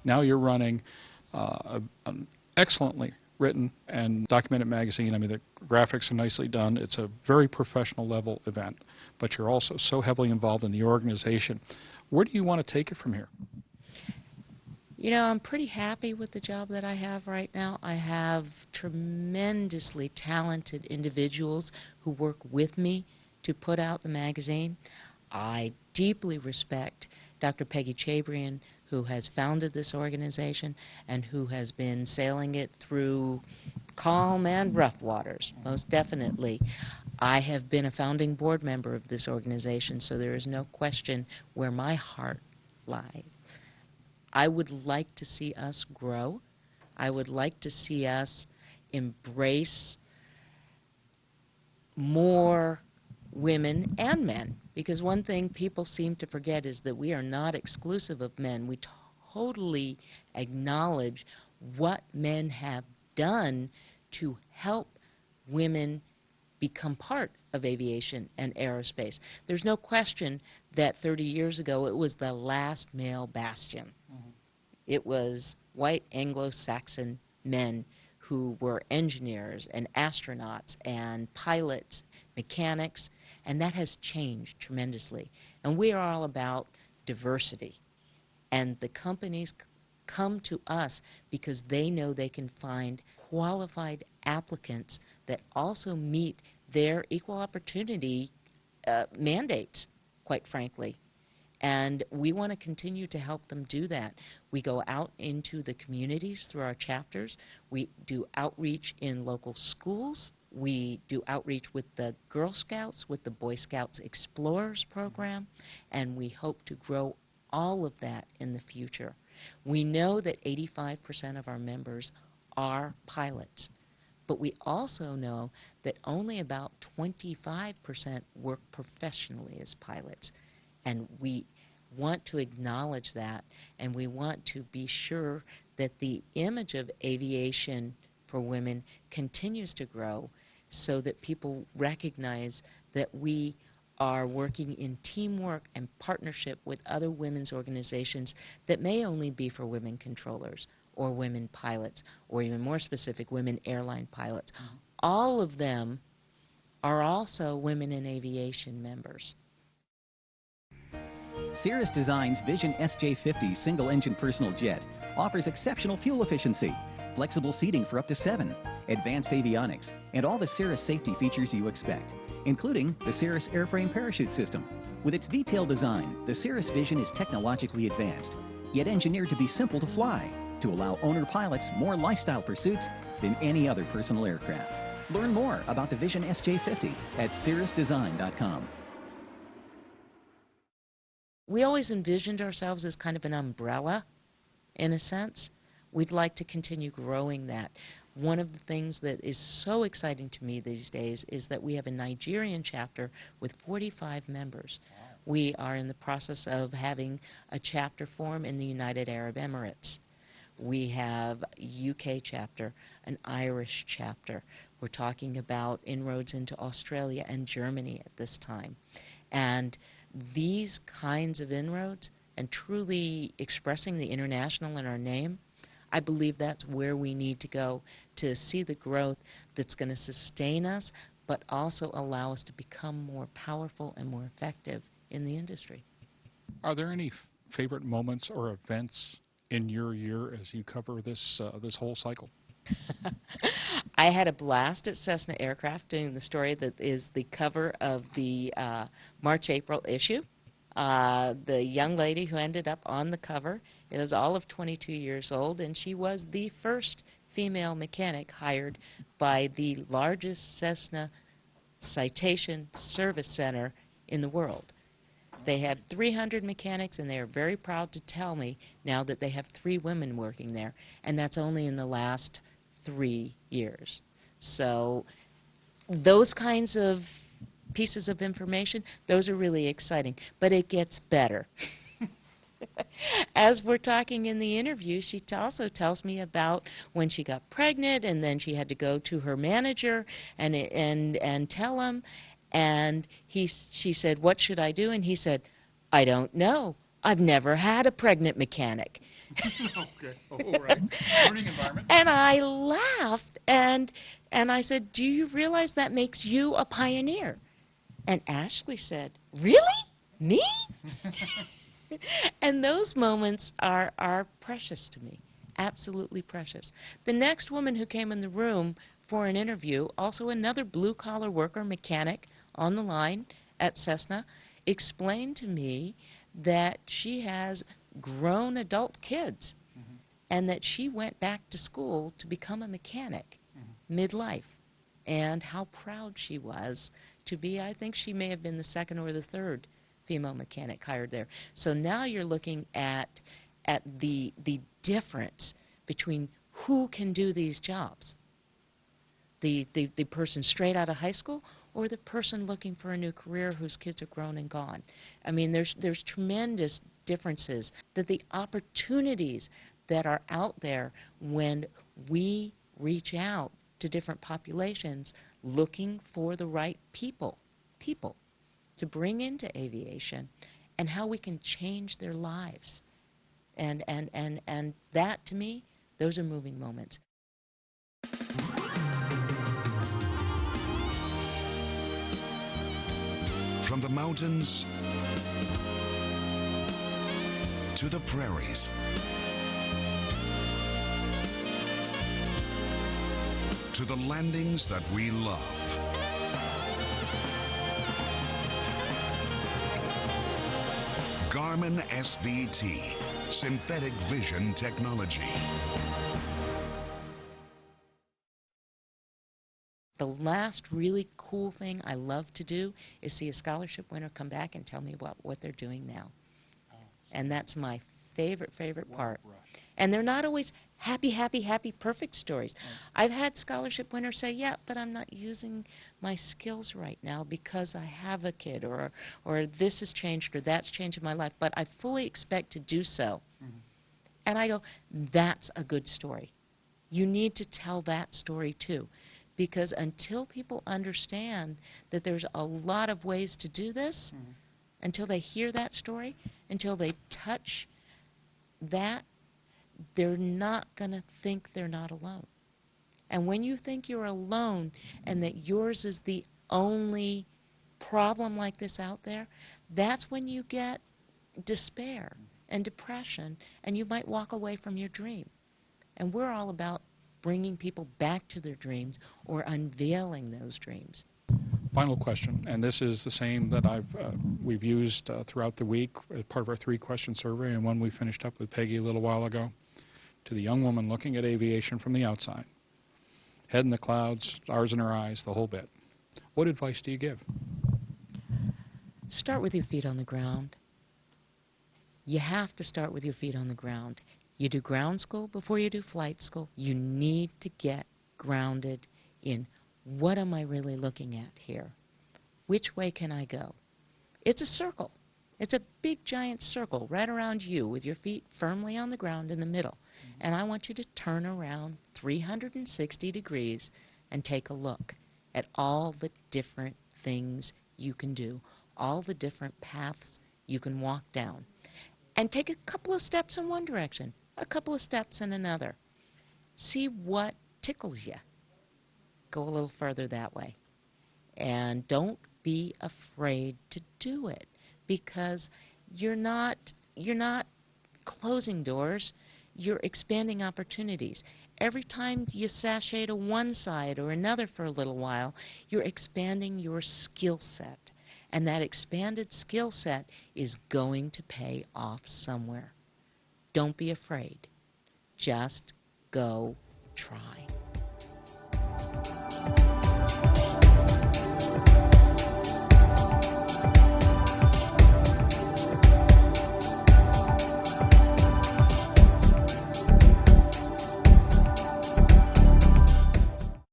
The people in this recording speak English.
Now you're running an excellently written and documented magazine. I mean, the graphics are nicely done. It's a very professional level event, but you're also so heavily involved in the organization. Where do you want to take it from here? You know, I'm pretty happy with the job that I have right now. I have tremendously talented individuals who work with me to put out the magazine. I deeply respect Dr. Peggy Chabrian, who has founded this organization and who has been sailing it through calm and rough waters, most definitely. I have been a founding board member of this organization, so there is no question where my heart lies. I would like to see us grow. I would like to see us embrace more women and men, because one thing people seem to forget is that we are not exclusive of men. We totally acknowledge what men have done to help women become part of aviation and aerospace. There's no question that 30 years ago it was the last male bastion. It was white Anglo-Saxon men who were engineers and astronauts and pilots, mechanics, and that has changed tremendously. And we are all about diversity. And the companies come to us because they know they can find qualified applicants that also meet their equal opportunity mandates, quite frankly. And we want to continue to help them do that. We go out into the communities through our chapters. We do outreach in local schools. We do outreach with the Girl Scouts, with the Boy Scouts Explorers program, and we hope to grow all of that in the future. We know that 85% of our members are pilots, but we also know that only about 25% work professionally as pilots. And we want to acknowledge that, and we want to be sure that the image of aviation for women continues to grow so that people recognize that we are working in teamwork and partnership with other women's organizations that may only be for women controllers or women pilots, or even more specific, women airline pilots. All of them are also Women in Aviation members. Cirrus Design's Vision SJ50 single-engine personal jet offers exceptional fuel efficiency, flexible seating for up to 7, advanced avionics, and all the Cirrus safety features you expect, including the Cirrus airframe parachute system. With its detailed design, the Cirrus Vision is technologically advanced, yet engineered to be simple to fly, to allow owner pilots more lifestyle pursuits than any other personal aircraft. Learn more about the Vision SJ50 at cirrusdesign.com. We always envisioned ourselves as kind of an umbrella, in a sense. We'd like to continue growing that. One of the things that is so exciting to me these days is that we have a Nigerian chapter with 45 members. We are in the process of having a chapter form in the United Arab Emirates. We have a UK chapter, an Irish chapter. We're talking about inroads into Australia and Germany at this time. And these kinds of inroads and truly expressing the international in our name, I believe that's where we need to go to see the growth that's going to sustain us, but also allow us to become more powerful and more effective in the industry. Are there any favorite moments or events in your year as you cover this this whole cycle? I had a blast at Cessna Aircraft doing the story that is the cover of the March-April issue. The young lady who ended up on the cover is all of 22 years old, and she was the first female mechanic hired by the largest Cessna citation service center in the world. They have 300 mechanics, and they are very proud to tell me now that they have 3 women working there, and that's only in the last 3 years. So those kinds of pieces of information, those are really exciting. But it gets better. As we're talking in the interview, she also tells me about when she got pregnant, and then she had to go to her manager and tell him. And she said, "What should I do?" And he said, "I don't know. I've never had a pregnant mechanic." Okay. Oh, right. Learning environment. And I laughed, and I said, do you realize that makes you a pioneer? And Ashley said, really? Me? And those moments are precious to me, absolutely precious. The next woman who came in the room for an interview, also another blue-collar worker, mechanic, on the line at Cessna, explained to me that she has grown adult kids and that she went back to school to become a mechanic midlife, and how proud she was to be. I think she may have been the second or the third female mechanic hired there. So now you're looking at the difference between who can do these jobs. The person straight out of high school, or the person looking for a new career whose kids are grown and gone. I mean, there's tremendous differences, that the opportunities that are out there when we reach out to different populations looking for the right people to bring into aviation, and how we can change their lives. And that, to me, those are moving moments. From the mountains to the prairies, to the landings that we love, Garmin SVT, synthetic vision technology. The last really cool thing I love to do is see a scholarship winner come back and tell me about what they're doing now. And that's my favorite part. And they're not always happy, perfect stories. I've had scholarship winners say, yeah, but I'm not using my skills right now because I have a kid, or this has changed, or that's changed in my life, but I fully expect to do so. And I go, that's a good story. You need to tell that story too. Because until people understand that there's a lot of ways to do this, until they hear that story, until they touch that, they're not going to think they're not alone. And when you think you're alone and that yours is the only problem like this out there, that's when you get despair and depression, and you might walk away from your dream. And we're all about bringing people back to their dreams or unveiling those dreams. Final question, and this is the same that we've used throughout the week as part of our 3-question survey, and one we finished up with Peggy a little while ago. To the young woman looking at aviation from the outside, head in the clouds, stars in her eyes, the whole bit, what advice do you give? Start with your feet on the ground. You have to start with your feet on the ground. You do ground school before you do flight school. You need to get grounded in, what am I really looking at here? Which way can I go? It's a circle. It's a big giant circle right around you with your feet firmly on the ground in the middle. And I want you to turn around 360 degrees and take a look at all the different things you can do, all the different paths you can walk down. And take a couple of steps in one direction, a couple of steps in another. See what tickles you. Go a little further that way. And don't be afraid to do it, because you're not closing doors, you're expanding opportunities. Every time you sashay to one side or another for a little while, you're expanding your skill set. And that expanded skill set is going to pay off somewhere. Don't be afraid. Just go try.